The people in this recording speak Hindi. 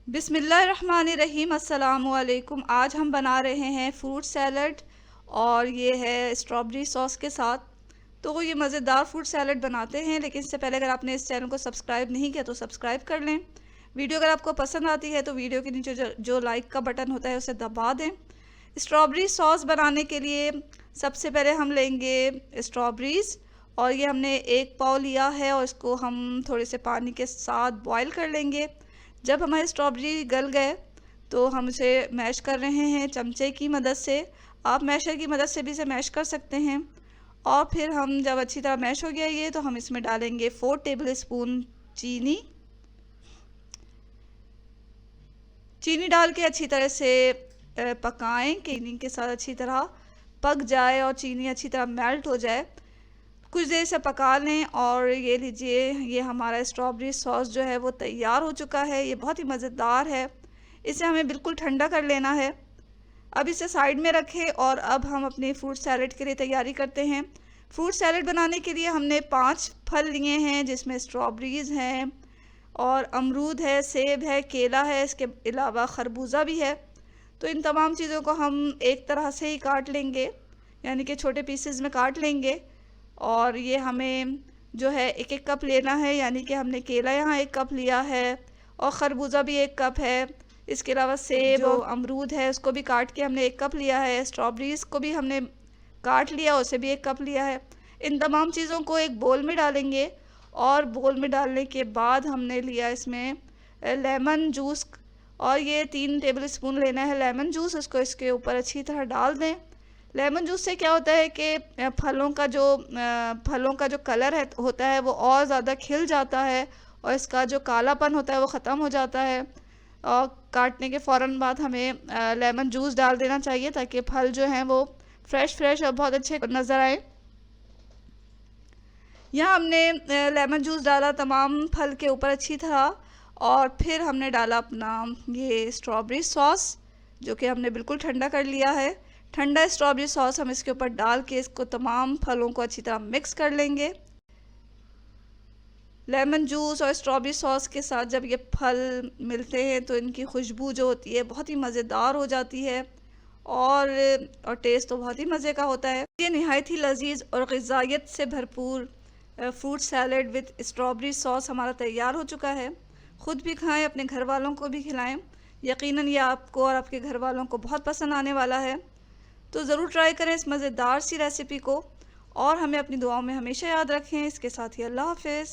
बिस्मिल्लाहिर्रहमानिर्रहीम। अस्सलामुअलैकुम। आज हम बना रहे हैं फ्रूट सैलड और ये है स्ट्रॉबेरी सॉस के साथ। तो ये मज़ेदार फ्रूट सैलड बनाते हैं, लेकिन इससे पहले अगर आपने इस चैनल को सब्सक्राइब नहीं किया तो सब्सक्राइब कर लें। वीडियो अगर आपको पसंद आती है तो वीडियो के नीचे जो लाइक का बटन होता है उसे दबा दें। स्ट्रॉबेरी सॉस बनाने के लिए सबसे पहले हम लेंगे स्ट्रॉबेरीज़, और ये हमने एक पाव लिया है और इसको हम थोड़े से पानी के साथ बॉईल कर लेंगे। जब हमारे स्ट्रॉबेरी गल गए तो हम इसे मैश कर रहे हैं चमचे की मदद से। आप मैशर की मदद से भी इसे मैश कर सकते हैं। और फिर हम जब अच्छी तरह मैश हो गया ये, तो हम इसमें डालेंगे 4 टेबल स्पून चीनी। चीनी डाल के अच्छी तरह से पकाएं कि चीनी के साथ अच्छी तरह पक जाए और चीनी अच्छी तरह मेल्ट हो जाए। कुछ देर से पका लें और ये लीजिए, ये हमारा स्ट्रॉबेरी सॉस जो है वो तैयार हो चुका है। ये बहुत ही मज़ेदार है। इसे हमें बिल्कुल ठंडा कर लेना है। अब इसे साइड में रखें और अब हम अपनी फ्रूट सैलड के लिए तैयारी करते हैं। फ्रूट सैलड बनाने के लिए हमने 5 फल लिए हैं, जिसमें स्ट्रॉबेरीज़ हैं और अमरूद है, सेब है, केला है, इसके अलावा खरबूजा भी है। तो इन तमाम चीज़ों को हम एक तरह से ही काट लेंगे, यानी कि छोटे पीसेस में काट लेंगे। और ये हमें जो है एक एक कप लेना है, यानी कि हमने केला यहाँ 1 कप लिया है और ख़रबूज़ा भी 1 कप है। इसके अलावा सेब जो अमरूद है उसको भी काट के हमने 1 कप लिया है। स्ट्रॉबेरीज़ को भी हमने काट लिया, उसे भी 1 कप लिया है। इन तमाम चीज़ों को एक बोल में डालेंगे और बोल में डालने के बाद हमने लिया इसमें लेमन जूस, और ये 3 टेबल स्पून लेना है लेमन जूस। इसको इसके ऊपर अच्छी तरह डाल दें। लेमन जूस से क्या होता है कि फलों का जो कलर है होता है वो और ज़्यादा खिल जाता है और इसका जो कालापन होता है वो ख़त्म हो जाता है। और काटने के फ़ौरन बाद हमें लेमन जूस डाल देना चाहिए ताकि फल जो हैं वो फ्रेश और बहुत अच्छे नज़र आए। यहाँ हमने लेमन जूस डाला तमाम फल के ऊपर अच्छी तरह, और फिर हमने डाला अपना ये स्ट्रॉबेरी सॉस, जो कि हमने बिल्कुल ठंडा कर लिया है। ठंडा स्ट्रॉबेरी सॉस हम इसके ऊपर डाल के इसको तमाम फलों को अच्छी तरह मिक्स कर लेंगे। लेमन जूस और स्ट्रॉबेरी सॉस के साथ जब ये फल मिलते हैं तो इनकी खुशबू जो होती है बहुत ही मज़ेदार हो जाती है, और टेस्ट तो बहुत ही मज़े का होता है। ये नहायत ही लजीज और ग़िज़ाइयत से भरपूर fruit salad with strawberry sauce हमारा तैयार हो चुका है। ख़ुद भी खाएं, अपने घर वालों को भी खिलाएं। यकीनन ये आपको और आपके घर वालों को बहुत पसंद आने वाला है। तो ज़रूर ट्राई करें इस मज़ेदार सी रेसिपी को, और हमें अपनी दुआओं में हमेशा याद रखें। इसके साथ ही अल्लाह हाफ़िज़।